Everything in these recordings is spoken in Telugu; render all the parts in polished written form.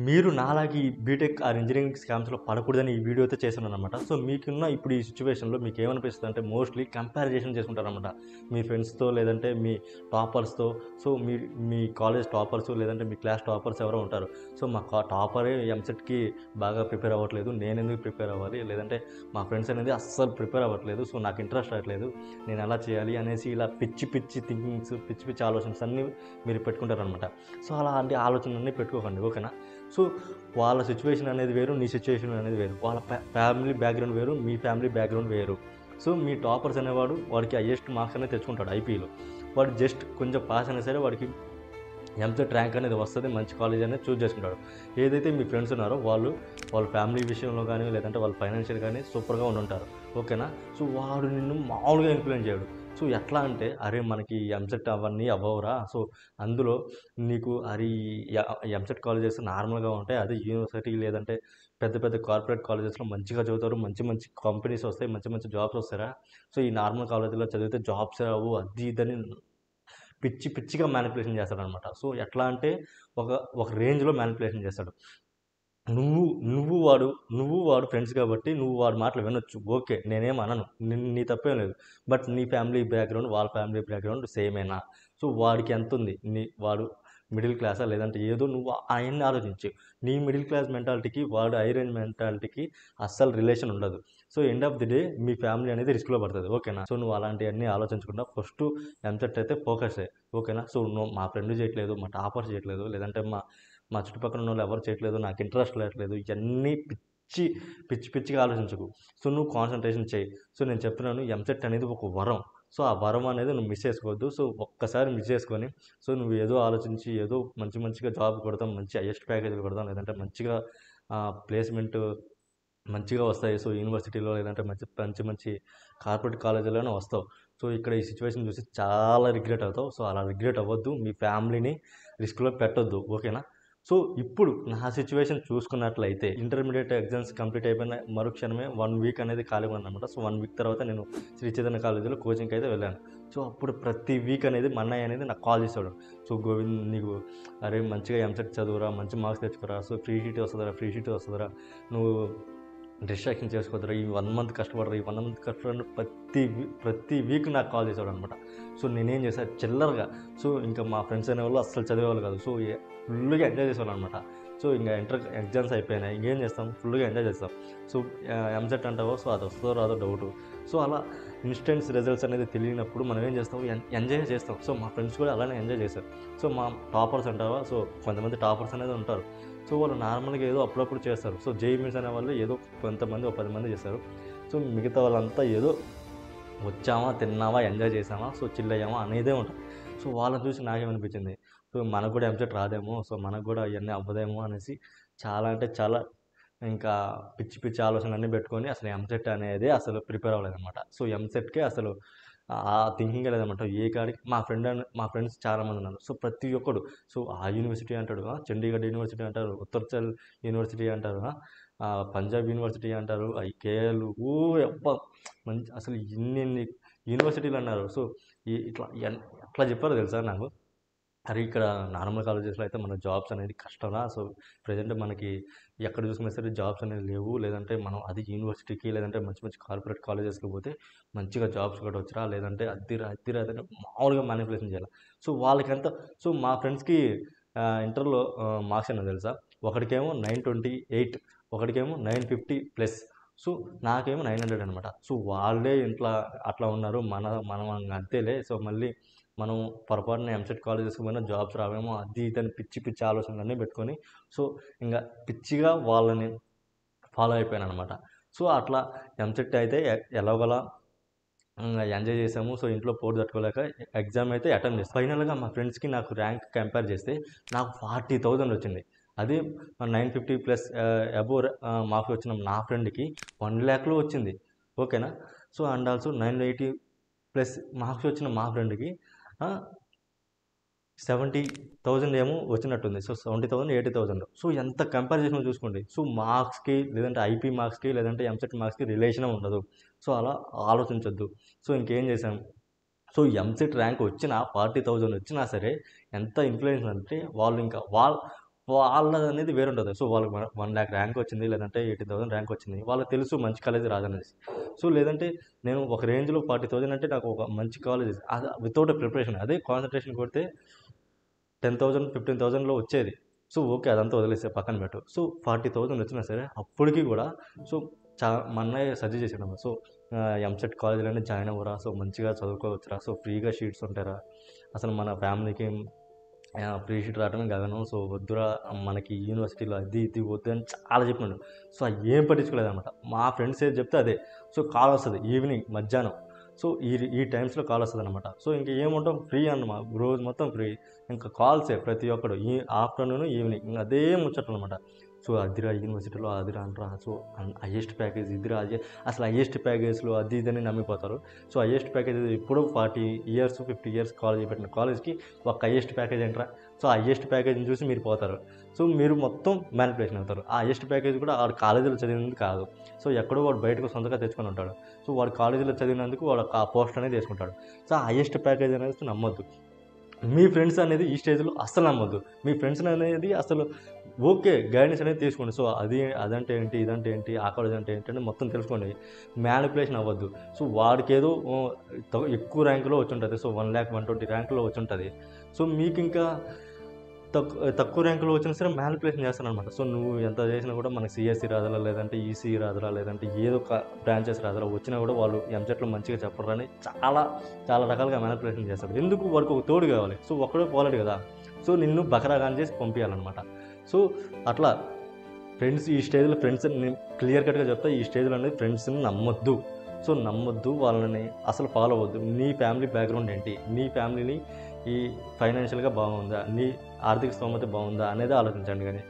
మీరు నాలాగా ఈ బీటెక్ ఆర్ ఇంజినీరింగ్ స్కామ్స్‌లో పడకూడదని ఈ వీడియో అయితే చేస్తున్నాననమాట. సో, మీకున్న ఇప్పుడు ఈ సిట్యుయేషన్‌లో మీకేమనిపిస్తదంటే మోస్ట్‌లీ కంపారిజన్ చేసుకుంటారనమాట. మీ ఫ్రెండ్స్‌తో లేదంటే మీ టాపర్స్‌తో. సో, మీ కాలేజ్ టాపర్స్ లేదంటే మీ క్లాస్ టాపర్స్ ఎవరో ఉంటారు. సో, మా టాపరే ఎంసెట్‌కి బాగా ప్రిపేర్ అవ్వట్లేదు. నేనెందుకు ప్రిపేర్ అవ్వాలి? లేదంటే మా ఫ్రెండ్స్ అనేది అస్సలు ప్రిపేర్ అవ్వట్లేదు. సో, నాకు ఇంట్రెస్ట్ రావట్లేదు. నేను ఎలా చేయాలి? అనేసి ఇలా పిచ్చి పిచ్చి థింకింగ్స్, పిచ్చి పిచ్చి ఆలోచనస్ అన్నీ మీరు పెట్టుకుంటారనమాట. సో, అలాంటి ఆలోచనలన్నీ పెట్టుకోకండి. ఓకేనా? సో, వాళ్ళ సిట్యుయేషన్ అనేది వేరు. నీ సిట్యుయేషన్ అనేది వేరు. వాళ్ళ ఫ్యామిలీ బ్యాక్‌గ్రౌండ్ వేరు. మీ ఫ్యామిలీ బ్యాక్‌గ్రౌండ్ వేరు. సో, మీ టాపర్స్ అనేవాడు వాడికి హైయెస్ట్ మార్క్స్ అనేది తెచ్చుకుంటాడు ఐపీలో. వాడు జస్ట్ కొంచెం పాస్ అయినా సరే వాడికి ఎంసెట్ ర్యాంక్ అనేది వస్తది. మంచి కాలేజ్ అనేది చూజ్ చేసుకుంటాడు. ఏదైతే మీ ఫ్రెండ్స్ ఉన్నారో వాళ్ళ ఫ్యామిలీ విషయంలో గానీ, లేదంటే వాళ్ళ ఫైనాన్షియల్ గానీ సూపర్‌గా ఉండుంటారు. ఓకేనా? సో, వాడు నిన్ను మామూలుగా ఇన్‌ఫ్లుయెన్స్ చేయడు. సో, ఎట్లా అంటే అరే! మనకి ఎంసెట్ అవన్నీ అవ్వవురా. సో, అందులో నీకు య ఎంసెట్ కాలేజెస్ నార్మల్‌గా ఉంటాయి. అదే యూనివర్సిటీ లేదంటే పెద్ద పెద్ద కార్పొరేట్ కాలేజెస్‌లో మంచిగా చదువుతారు. మంచి మంచి కంపెనీస్ వస్తాయి. మంచి మంచి జాబ్స్ వస్తాయిరా. సో, ఈ నార్మల్ కాలేజీలో చదివితే జాబ్స్ రావు. అది ఇదని పిచ్చి పిచ్చిగా మ్యానిపులేషన్ చేస్తాడనమాట. సో, ఎట్లా అంటే ఒక ఒక రేంజ్‌లో మ్యానిపులేషన్ చేస్తాడు. నువ్వు నువ్వు వాడు నువ్వు వాడు ఫ్రెండ్స్ కాబట్టి నువ్వు వాడి మాటలు వినొచ్చు. ఓకే. నేనేం అనను. నీ తప్పేం లేదు. బట్ నీ ఫ్యామిలీ బ్యాక్‌గ్రౌండ్, వాళ్ళ ఫ్యామిలీ బ్యాక్‌గ్రౌండ్ సేమేనా? సో, వాడికి ఎంతుంది? వాడు మిడిల్ క్లాసా? లేదంటే ఏదో నువ్వు అయన్నీ ఆలోచించు. నీ మిడిల్ క్లాస్ మెంటాలిటీకి, వాడు హై రేంజ్ మెంటాలిటీకి అస్సలు రిలేషన్ ఉండదు. So, end of the day me family అనేది రిస్క్‌లో పడతది. ఓకేనా? సో, నువ్వు అలాంటియన్నీ ఆలోచించకుండా ఫస్టు ఎంసెట్ అయితే ఫోకస్ చెయి. ఓకేనా? సో, మా ఫ్రెండ్ చేయట్లేదు, మా టాపర్ చేయట్లేదు, లేదంటే మా చుట్టుపక్కల ఉన్నోళ్ళు ఎవరు చేయట్లేదు. నాకు ఇంట్రెస్ట్ లేట్లేదు. ఇయన్నీ పిచ్చిగా ఆలోచించకు. సో, నువ్వు కాన్సంట్రేషన్ చెయి. సో, నేను చెప్తున్నాను ఎంసెట్ అనేది ఒక వరం. సో, ఆ వరం అనేది నువ్వు మిస్ చేసుకోవద్దు. సో, ఒక్కసారి మిస్ చేసుకొని సో, నువ్వు ఏదో ఆలోచించి ఏదో మంచిగా జాబ్ కొడదాం, మంచి హైయెస్ట్ ప్యాకేజ్‌లు కొడదాం, లేదంటే మంచిగా ప్లేస్‌మెంట్ మంచిగా వస్తాయి. సో, యూనివర్సిటీలో లేదంటే మంచి కార్పొరేట్ కాలేజీలోనే వస్తావు. సో, ఇక్కడ ఈ సిట్యుయేషన్ చూసి చాలా రిగ్రెట్ అవుతావు. సో, అలా రిగ్రెట్ అవ్వద్దు. మీ ఫ్యామిలీని రిస్క్‌లో పెట్టొద్దు. ఓకేనా? సో, ఇప్పుడు నా సిట్యుయేషన్ చూసుకున్నట్లయితే ఇంటర్మీడియేట్ ఎగ్జామ్స్ కంప్లీట్ అయిపోయిన మరుక్షణమే 1 వీక్ అనేది ఖాళీగా ఉందనమాట. సో, 1 వీక్ తర్వాత నేను శ్రీ చైతన్య కాలేజీలో కోచింగ్‌కైతే వెళ్ళాను. సో, అప్పుడు ప్రతి వీక్ అనేది మా అన్నయ్య అనేది నాకు కాల్ చేసేవాడు. సో, గోవింద్ నీకు అరే! మంచిగా ఎంసెట్ చదువురా, మంచి మార్క్స్ తెచ్చుకోరా. సో, ఫ్రీ సీట్ వస్తదిరా. నువ్వు డిస్ట్రాక్షన్ చేసుకోవద్దురా. ఈ 1 మంత్ కష్టపడరా. ఈ 1 మంత్ కష్టపడిన ప్రతి వీక్ నాకు కాల్ చేసేవాడనమాట. సో, నేనేం చేశా చిల్లరగా సో, ఇంకా మా ఫ్రెండ్స్ అనేవాళ్ళు అస్సలు చదివేవాళ్ళు కాదు. సో, ఫుల్‌గా ఎంజాయ్ చేసేవాళ్ళనమాట. సో, ఇంక ఎగ్జామ్స్ అయిపోయినాయి. ఇంకేం చేస్తాం ఫుల్‌గా ఎంజాయ్ చేస్తాం. సో, ఎంసెట్ అంటావా సో, అది వస్తదో రాదో డౌటు. సో, అలా ఇన్‌స్టెంట్స్ రిజల్ట్స్ అనేది తెలియనప్పుడు మనం ఏం చేస్తాం ఎంజాయ్ చేస్తాం. సో, మా ఫ్రెండ్స్ కూడా అలానే ఎంజాయ్ చేశారు. సో, మా టాపర్స్ అంటావా సో, కొంతమంది టాపర్స్ అనేది ఉంటారు. సో, వాళ్ళు నార్మల్‌గా ఏదో అప్పుడప్పుడు చేస్తారు. సో, జేఈఈ మెయిన్స్ అనేవాళ్ళు ఏదో కొంతమంది ఓ 10 మంది చేస్తారు. సో, మిగతా వాళ్ళంతా ఏదో వచ్చామా, తిన్నామా, ఎంజాయ్ చేసామా, సో, చిల్ అయ్యామా అనేదే ఉంటది. సో, వాళ్ళని చూసి నాకేమనిపించింది, సో, మనకు కూడా ఎంసెట్ రాదేమో, సో, మనకు కూడా ఇయన్నీ అవ్వదేమో అనేసి చాలా అంటే చాలా ఇంకా పిచ్చి ఆలోచనలన్నీ పెట్టుకొని అసలు ఎంసెట్ అనేది అసలు ప్రిపేర్ అవ్వలేదనమాట. సో, ఎంసెట్‌కే అసలు ఆ థింకింగే లేదనమాట. ఏ కాడికి మా ఫ్రెండ్స్ చాలామంది ఉన్నారు. సో, ప్రతి ఒక్కడు సో, ఆ యూనివర్సిటీ అంటాడు, చండీగఢ్ యూనివర్సిటీ అంటారు, ఉత్తరాంచల్ యూనివర్సిటీ అంటారు, పంజాబ్ యూనివర్సిటీ అంటారు, కేఎల్ యబ్బా! అసలు ఇన్నిన్ని యూనివర్సిటీలన్నారు. సో, ఇట్లా ఎట్లా చెప్పారో తెలుసా నాకు? అరే! ఇక్కడ నార్మల్ కాలేజెస్‌లో అయితే మన జాబ్స్ అనేది కష్టంరా. సో, ప్రెజెంట్ మనకి ఎక్కడ చూసుకున్నా సరే జాబ్స్ అనేవి లేవు. లేదంటే మనం అది యూనివర్సిటీకి లేదంటే మంచి కార్పొరేట్ కాలేజెస్‌కి పోతే మంచిగా జాబ్స్ కొట్టొచ్చురా. లేదంటే అద్దిరా అని మామూలుగా మానిప్యులేషన్ చేయాల. సో, సో, మా ఫ్రెండ్స్‌కి ఇంటర్‌లో మార్క్స్ ఎన్నో తెలుసా? ఒకడికేమో 928 ఒకడికేమో 950 ప్లస్. సో, నాకేమో 900 అనమాట. సో, వాళ్ళే ఇంట్లా అట్లా ఉన్నారు. మనం అంతేలే. సో, మళ్ళీ మనం పొరపాటున ఎంసెట్ కాలేజెస్‌కి పోయినా జాబ్స్ రావేమో అది ఇది అని పిచ్చి ఆలోచనలన్నీ పెట్టుకొని సో, ఇంగ పిచ్చిగా వాళ్ళని ఫాలో అయిపోయాననమాట. సో, అట్లా ఎంసెట్ అయితే ఎలాగోలా ఎంజాయ్ చేసాము. సో, ఇంట్లో పోరు తట్టుకోలేక ఎగ్జామ్ అయితే అటెంప్ట్ చేశాను. ఫైనల్‌గా మా ఫ్రెండ్స్‌కి నాకు ర్యాంక్ కంపేర్ చేస్తే నాకు 40,000 వచ్చింది. అదే 950 ప్లస్ అబోవ్ మార్క్స్ వచ్చిన నా ఫ్రెండ్‌కి 1,00,000లో వచ్చింది. ఓకేనా? So, and also 980 plus marks వచ్చిన మా ఫ్రెండ్‌కి ఆహ్, 70,000 ఏమో వచ్చినట్టుంది. సో, 70,000, 80,000 సో, ఎంత కంపారిజన్ చూసుకోండి. సో, మార్క్స్‌కి లేదంటే ఐపీ మార్క్స్‌కి లేదంటే ఎంసెట్ మార్క్స్‌కి రిలేషనే ఉండదు. సో, అలా ఆలోచించొద్దు. సో, ఇంకేం చేశాం. సో, ఎంసెట్ ర్యాంక్ వచ్చినా 40,000 వచ్చినా సరే ఎంత ఇన్‌ఫ్లుయెన్స్ అంటే వాళ్ళు ఇంకా వాళ్ళదనేది వేరే ఉంటుంది. సో వాళ్ళకి 1,00,000 ర్యాంక్ వచ్చింది, లేదంటే 80,000 ర్యాంక్ వచ్చింది. వాళ్ళకి తెలుసు మంచి కాలేజ్ రాదనేసి. సో లేదంటే నేను ఒక రేంజ్‌లో 40,000 అంటే నాకు ఒక మంచి కాలేజ్ అది వితౌట్ ప్రిపరేషన్. అదే కాన్సంట్రేషన్ కొడితే 10,000, 15,000లో వచ్చేది. సో ఓకే, అదంతా వదిలేస్తే పక్కన పెట్టు. సో 40,000 వచ్చినా సరే అప్పటికి కూడా సో మా అన్నయ్య సజెస్ట్ చేసాడన్నమాట. సో ఎంసెట్ కాలేజీలోనే జాయిన్ అవ్వరా, సో మంచిగా చదువుకోవచ్చురా, సో ఫ్రీగా షీట్స్ ఉంటారా, అసలు మన ఫ్యామిలీకి ఫ్రీ షీట్ రావడమే గగనం, సో వద్దురా మనకి యూనివర్సిటీలో అది ఇది వద్దు అని చాలా చెప్పినాడు. సో ఏం పట్టించుకోలేదన్నమాట. మా ఫ్రెండ్స్ ఏది చెప్తే అదే. సో కాల్ వస్తుంది ఈవినింగ్ మధ్యాహ్నం. సో ఈ టైమ్స్లో కాల్ వస్తుంది అనమాట. సో ఇంక ఏముంటాం, ఫ్రీ అన్నమాట, రోజు మొత్తం ఫ్రీ. ఇంకా కాల్సే ప్రతి ఒక్కడు ఈ ఆఫ్టర్నూన్ ఈవినింగ్ ఇంకా అదే ముచ్చట్లు అనమాట. సో అదిరా యూనివర్సిటీలో అదిరా అంటారా, సో హైయెస్ట్ ప్యాకేజ్ ఇదిరా, అసలు హైయెస్ట్ ప్యాకేజ్లో అది ఇదని నమ్మిపోతారు. సో హైయెస్ట్ ప్యాకేజ్ ఇప్పుడు 40 years 50 years కాలేజ్ పెట్టిన కాలేజ్కి ఒక హైయెస్ట్ ప్యాకేజ్ ఏంట్రా. సో హైయెస్ట్ ప్యాకేజ్ని చూసి మీరు పోతారు. సో మీరు మొత్తం మ్యానిపులేషన్ అవుతారు. ఆ హైయెస్ట్ ప్యాకేజ్ కూడా వాడు కాలేజీలో చదివినది కాదు. సో ఎక్కడో వాడు బయటకు సొంతగా తెచ్చుకొని ఉంటాడు. సో వాడు కాలేజీలో చదివినందుకు వాడు ఆ పోస్ట్ అనేది తీసుకుంటాడు. సో ఆ హైయెస్ట్ ప్యాకేజ్ అనేది నమ్మొద్దు. మీ ఫ్రెండ్స్ అనేది ఈ స్టేజ్లో అస్సలు నమ్మొద్దు. మీ ఫ్రెండ్స్ అనేది అసలు ఓకే గైడెన్స్ అనేది తీసుకోండి. సో అదంటే ఏంటి, ఇదంటే ఏంటి, ఆ కాలేజ్ అంటే ఏంటి అని మొత్తం తెలుసుకోండి. మ్యానిపులేషన్ అవ్వద్దు. సో వాడికి ఏదో ఎక్కువ ర్యాంకులో వచ్చి ఉంటుంది. సో 1,00,000 120 ర్యాంకులో వచ్చి ఉంటుంది. సో మీకు ఇంకా తక్కువ ర్యాంకులో వచ్చినా సరే మ్యానిపులేషన్ చేస్తారనమాట. సో నువ్వు ఎంత చేసినా కూడా మనకి సిఎస్సి రాదరా, లేదంటే ఈసీ రాదరా, లేదంటే ఏదో ఒక బ్రాంచెస్ రాదరా, వచ్చినా కూడా వాళ్ళు ఎంసెట్లో మంచిగా చెప్పరు అని చాలా చాలా రకాలుగా మ్యానిపులేషన్ చేస్తారు. ఎందుకు వాడికి ఒక తోడు కావాలి. సో ఒక్కడే పోలేడు కదా. సో నిన్ను బకరాగాన్ చేసి పంపించాలన్నమాట. సో అట్లా ఫ్రెండ్స్ ఈ స్టేజ్లో ఫ్రెండ్స్ నేను క్లియర్ కట్గా చెప్తా, ఈ స్టేజ్లో అనేది ఫ్రెండ్స్ని నమ్మొద్దు. సో నమ్మొద్దు, వాళ్ళని అసలు ఫాలో అవ్వద్దు. నీ ఫ్యామిలీ బ్యాక్గ్రౌండ్ ఏంటి, నీ ఫ్యామిలీని ఈ ఫైనాన్షియల్గా బాగుందా, నీ ఆర్థిక స్తోమత బాగుందా అనేది ఆలోచించండి. కానీ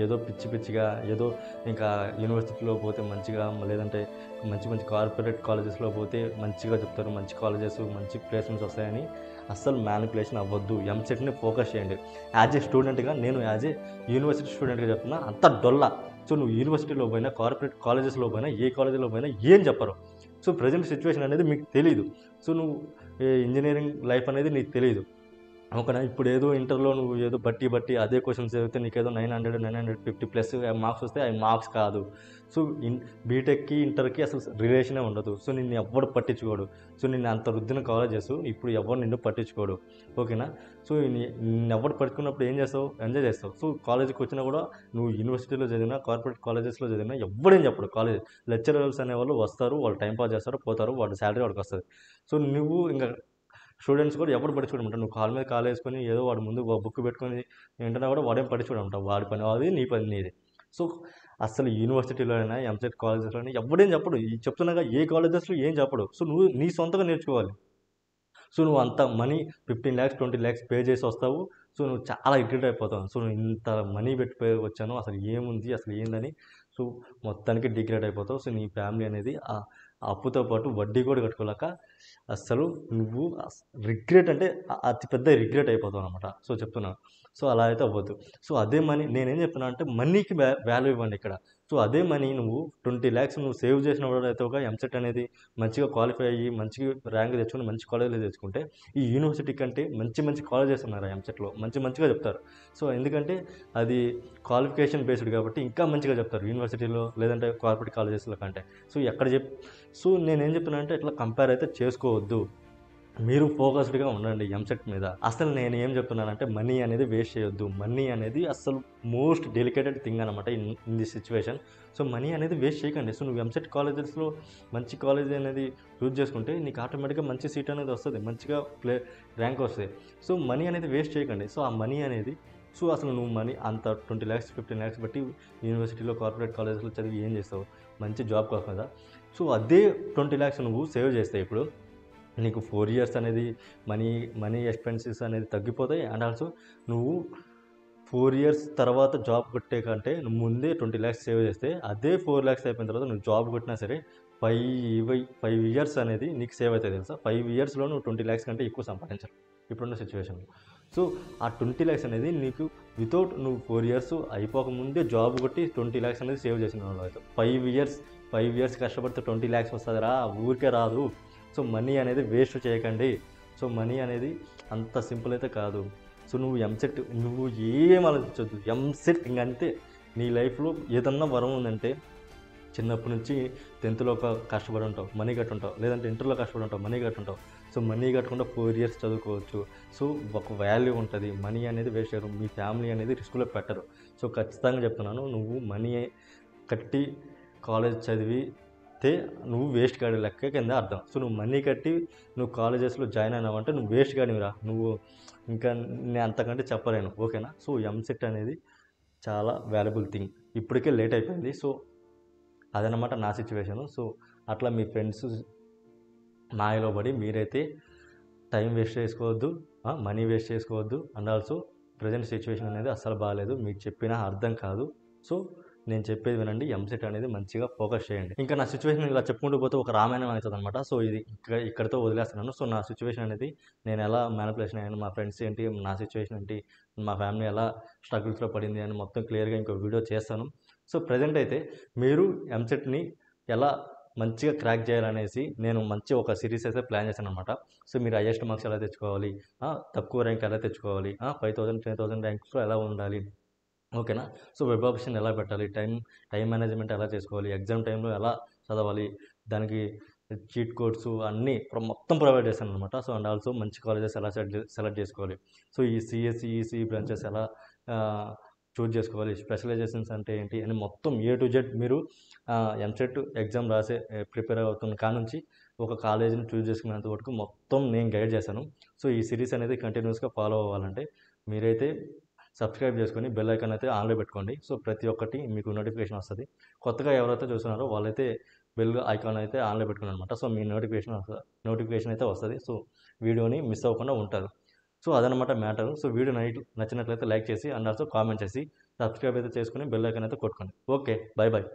ఏదో పిచ్చిగా ఏదో ఇంకా యూనివర్సిటీలో పోతే మంచిగా, లేదంటే మంచి మంచి కార్పొరేట్ కాలేజెస్లో పోతే మంచిగా చెప్తారు, మంచి కాలేజెస్ మంచి ప్లేస్మెంట్స్ వస్తాయని అస్సలు మ్యానిపులేషన్ అవ్వద్దు. ఎంసెట్ని ఫోకస్ చేయండి. యాజ్ ఏ స్టూడెంట్గా, నేను యాజ్ ఏ యూనివర్సిటీ స్టూడెంట్గా చెప్తున్నా, అంత డొల్లా. సో నువ్వు యూనివర్సిటీలో పోయినా, కార్పొరేట్ కాలేజెస్లో పోయినా, ఏ కాలేజీలో పోయినా ఏం చెప్పరు. సో ప్రజెంట్ సిచ్యువేషన్ అనేది మీకు తెలీదు. సో నువ్వు ఇంజనీరింగ్ లైఫ్ అనేది నీకు తెలియదు. ఓకేనా. ఇప్పుడు ఏదో ఇంటర్లో నువ్వు ఏదో బట్టి అదే క్వశ్చన్స్ చదివితే నీకేదో 950 ప్లస్ మార్క్స్ వస్తే అవి మార్క్స్ కాదు. సో బీటెక్కి ఇంటర్కి అసలు రిలేషనే ఉండదు. సో నిన్ను ఎవ్వడు పట్టించుకోడు. సో నిన్ను అంత రుద్దిన కాలేజెస్ ఇప్పుడు ఎవరు నిన్ను పట్టించుకోడు. ఓకేనా. సో నిన్ను ఎవరు పట్టుకున్నప్పుడు ఏం చేస్తావు, ఎంజాయ్ చేస్తావు. సో కాలేజీకి వచ్చినా కూడా నువ్వు యూనివర్సిటీలో చదివినా, కార్పొరేట్ కాలేజెస్లో చదివినా ఎవ్వడేం చెప్పడు. కాలేజ్ లెక్చరర్స్ అనేవాళ్ళు వస్తారు, వాళ్ళు టైంపాస్ చేస్తారు, పోతారు, వాళ్ళ శాలరీ వాడికి వస్తుంది. సో నువ్వు ఇంకా స్టూడెంట్స్ కూడా ఎవరు పట్టించుకోవడం. నువ్వు కాళ్ళ మీద కాలు వేసుకొని ఏదో వాడి ముందు బుక్ పెట్టుకొని ఏంటన్నా కూడా వాడేం పట్టించుకోవడం. వాడి పని అది, నీ పని నీది. సో అసలు యూనివర్సిటీలో అయినా, ఎంసెట్ కాలేజెస్లో అయినా ఎవడేం చెప్పడు. చెప్తున్నాగా ఏ కాలేజెస్లో ఏం చెప్పడు. సో నువ్వు నీ సొంతంగా నేర్చుకోవాలి. సో నువ్వు అంత మనీ 15 lakhs 20 lakhs పే చేసి వస్తావు. సో నువ్వు చాలా ఇరిటేట్ అయిపోతావు. సో నువ్వు ఇంత మనీ పెట్టిపోయి వచ్చాను, అసలు ఏముంది, అసలు ఏందని. సో మొత్తానికి డిగ్రేడ్ అయిపోతావు. సో నీ ఫ్యామిలీ అనేది ఆ అప్పుతో పాటు వడ్డీ కూడా కట్టుకోలేక అస్సలు నువ్వు రిగ్రెట్ అంటే అతిపెద్ద రిగ్రెట్ అయిపోతావు అనమాట. సో చెప్తున్నాను. సో అలా అయితే అవ్వద్దు. సో అదే మనీ నేనేం చెప్తున్నా అంటే మనీకి వాల్యూ ఇవ్వండి ఇక్కడ. సో అదే మనీ నువ్వు 20 lakhs నువ్వు సేవ్ చేసిన అయితే ఒక ఎంసెట్ అనేది మంచిగా క్వాలిఫై అయ్యి మంచిగా ర్యాంక్ తెచ్చుకుని మంచి కాలేజీలో తెచ్చుకుంటే ఈ యూనివర్సిటీ కంటే మంచి కాలేజెస్ ఉన్నారు ఎంసెట్లో, మంచిగా చెప్తారు. సో ఎందుకంటే అది క్వాలిఫికేషన్ బేస్డ్ కాబట్టి ఇంకా మంచిగా చెప్తారు యూనివర్సిటీలో, లేదంటే కార్పొరేట్ కాలేజెస్లో కంటే. సో సో నేనేం చెప్తున్నా అంటే ఇట్లా కంపేర్ అయితే చేసుకోవద్దు. మీరు ఫోకస్డ్గా ఉండండి ఎంసెట్ మీద. అసలు నేను ఏం చెప్తున్నానంటే మనీ అనేది వేస్ట్ చేయొద్దు. మనీ అనేది అసలు మోస్ట్ డెలికేటెడ్ థింగ్ అనమాట in this situation. So money అనేది వేస్ట్ చేయకండి. సో నువ్వు ఎంసెట్ కాలేజెస్లో మంచి కాలేజ్ అనేది చూస్ చేసుకుంటే నీకు ఆటోమేటిక్గా మంచి సీట్ అనేది వస్తుంది, మంచిగా ర్యాంక్ వస్తుంది. సో మనీ అనేది వేస్ట్ చేయకండి. సో ఆ మనీ అనేది అసలు నువ్వు మనీ అంత 20 lakhs 15 lakhs బట్టి యూనివర్సిటీలో, కార్పొరేట్ కాలేజెస్లో చదివి ఏం చేస్తావు, మంచి జాబ్ కోసం కదా. సో అదే 20 lakhs నువ్వు సేవ్ చేస్తే ఇప్పుడు నీకు 4 years అనేది మనీ ఎక్స్పెన్సెస్ అనేది తగ్గిపోతాయి. అండ్ ఆల్సో నువ్వు 4 years తర్వాత జాబ్ కొట్టే కంటే నువ్వు ముందే 20 lakhs సేవ్ చేస్తే అదే 4 lakhs అయిపోయిన తర్వాత నువ్వు జాబ్ కొట్టినా సరే 5 years అనేది నీకు సేవ్ అవుతుంది తెలుసా. 5 yearsలో నువ్వు 20 lakhs కంటే ఎక్కువ సంపాదించాలి ఇప్పుడున్న సిచ్యువేషన్లో. సో ఆ 20 lakhs అనేది నీకు వితౌట్ నువ్వు 4 years అయిపోకముందే జాబ్ కొట్టి 20 lakhs అనేది సేవ్ చేసిన వాళ్ళు అయితే 5 years కష్టపడితే 20 lakhs వస్తుందిరా, ఊరికే రాదు. సో మనీ అనేది వేస్ట్ చేయకండి. సో మనీ అనేది అంత సింపుల్ అయితే కాదు. సో నువ్వు ఎంసెట్ నువ్వు ఏం ఆలోచించొద్దు, ఎంసెట్ ఇంక అంతే. నీ లైఫ్లో ఏదన్నా వరం ఉందంటే చిన్నప్పటి నుంచి 10th ఒక కష్టపడి ఉంటావు, మనీ కట్టుంటావు, లేదంటే ఇంటర్లో కష్టపడి ఉంటావు, మనీ కట్టుంటావు. సో మనీ కట్టకుండా 4 ఇయర్స్ చదువుకోవచ్చు. సో ఒక వాల్యూ ఉంటుంది. మనీ అనేది వేస్ట్ చేయరు, మీ ఫ్యామిలీ అనేది రిస్క్లో పెట్టరు. సో ఖచ్చితంగా చెప్తున్నాను, నువ్వు మనీ కట్టి కాలేజ్ చదివితే నువ్వు వేస్ట్ గాడి లెక్క కింద అర్థం. సో నువ్వు మనీ కట్టి నువ్వు కాలేజెస్లో జాయిన్ అయినావంటే నువ్వు వేస్ట్ గాడివిరా. నువ్వు ఇంకా నేను అంతకంటే చెప్పలేను, ఓకేనా. సో ఎంసెట్ అనేది చాలా వాల్యుబుల్ థింగ్. ఇప్పటికే లేట్ అయిపోయింది. సో అదనమాట నా సిచ్యువేషను. సో అట్లా మీ ఫ్రెండ్స్ మాయలో పడి మీరైతే టైం వేస్ట్ చేసుకోవద్దు, మనీ వేస్ట్ చేసుకోవద్దు. అండ్ ఆల్సో ప్రజెంట్ సిచ్యువేషన్ అనేది అస్సలు బాగాలేదు, మీకు చెప్పినా అర్థం కాదు. సో నేను చెప్పేది వినండి, ఎంసెట్ అనేది మంచిగా ఫోకస్ చేయండి. ఇంకా నా సిచ్యువేషన్ ఇలా చెప్పుకుంటూ పోతే ఒక రామాయణం అవుతుంది అనమాట. సో ఇది ఇక్కడితో వదిలేస్తున్నాను. సో నా సిచ్యువేషన్ అనేది నేను ఎలా మ్యానిపులేషన్ అయ్యాను, మా ఫ్రెండ్స్ ఏంటి, నా సిచ్యువేషన్ ఏంటి, మా ఫ్యామిలీ ఎలా స్ట్రగుల్స్లో పడింది అని మొత్తం క్లియర్గా ఇంకో వీడియో చేస్తాను. సో ప్రజెంట్ అయితే మీరు ఎంసెట్ని ఎలా మంచిగా క్రాక్ చేయాలనేసి నేను మంచి ఒక సిరీస్ అయితే ప్లాన్ చేశాను అనమాట. సో మీరు హైయెస్ట్ మార్క్స్ ఎలా తెచ్చుకోవాలి, తక్కువ ర్యాంక్ ఎలా తెచ్చుకోవాలి, 5000 10,000 ర్యాంక్స్లో ఎలా ఉండాలి, ఓకేనా. సో వెబ్ ఆప్షన్ ఎలా పెట్టాలి, టైం మేనేజ్మెంట్ ఎలా చేసుకోవాలి, ఎగ్జామ్ టైంలో ఎలా చదవాలి, దానికి చీట్ కోడ్స్ అన్నీ మొత్తం ప్రొవైడ్ చేశాను అనమాట. సో అండ్ ఆల్సో మంచి కాలేజెస్ ఎలా సెలెక్ట్ చేసుకోవాలి, సో ఈ సిఎస్సి ఈసీ బ్రాంచెస్ ఎలా చూజ్ చేసుకోవాలి, స్పెషలైజేషన్స్ అంటే ఏంటి అని మొత్తం A to Z మీరు ఎంసెట్ ఎగ్జామ్ రాసే ప్రిపేర్ అవుతున్న కానుంచి ఒక కాలేజీని చూజ్ చేసుకునేంత వరకు మొత్తం నేను గైడ్ చేశాను. సో ఈ సిరీస్ అనేది కంటిన్యూస్గా ఫాలో అవ్వాలంటే మీరైతే సబ్స్క్రైబ్ చేసుకొని బెల్ ఐకాన్ అయితే ఆన్లో పెట్టుకోండి. సో ప్రతి ఒక్కటి మీకు నోటిఫికేషన్ వస్తుంది. కొత్తగా ఎవరైతే చూస్తున్నారో వాళ్ళైతే బెల్ ఐకాన్ అయితే ఆన్లో పెట్టుకుని అనమాట. సో మీ నోటిఫికేషన్ అయితే వస్తుంది. సో వీడియోని మిస్ అవ్వకుండా ఉంటారు. సో అదనమాట మ్యాటర్. సో వీడియో నచ్చినట్లయితే లైక్ చేసి అండ్ ఆల్సో కామెంట్ చేసి సబ్స్క్రైబ్ అయితే చేసుకుని బెల్ ఐకాన్ అయితే కొట్టుకోండి. Okay, by.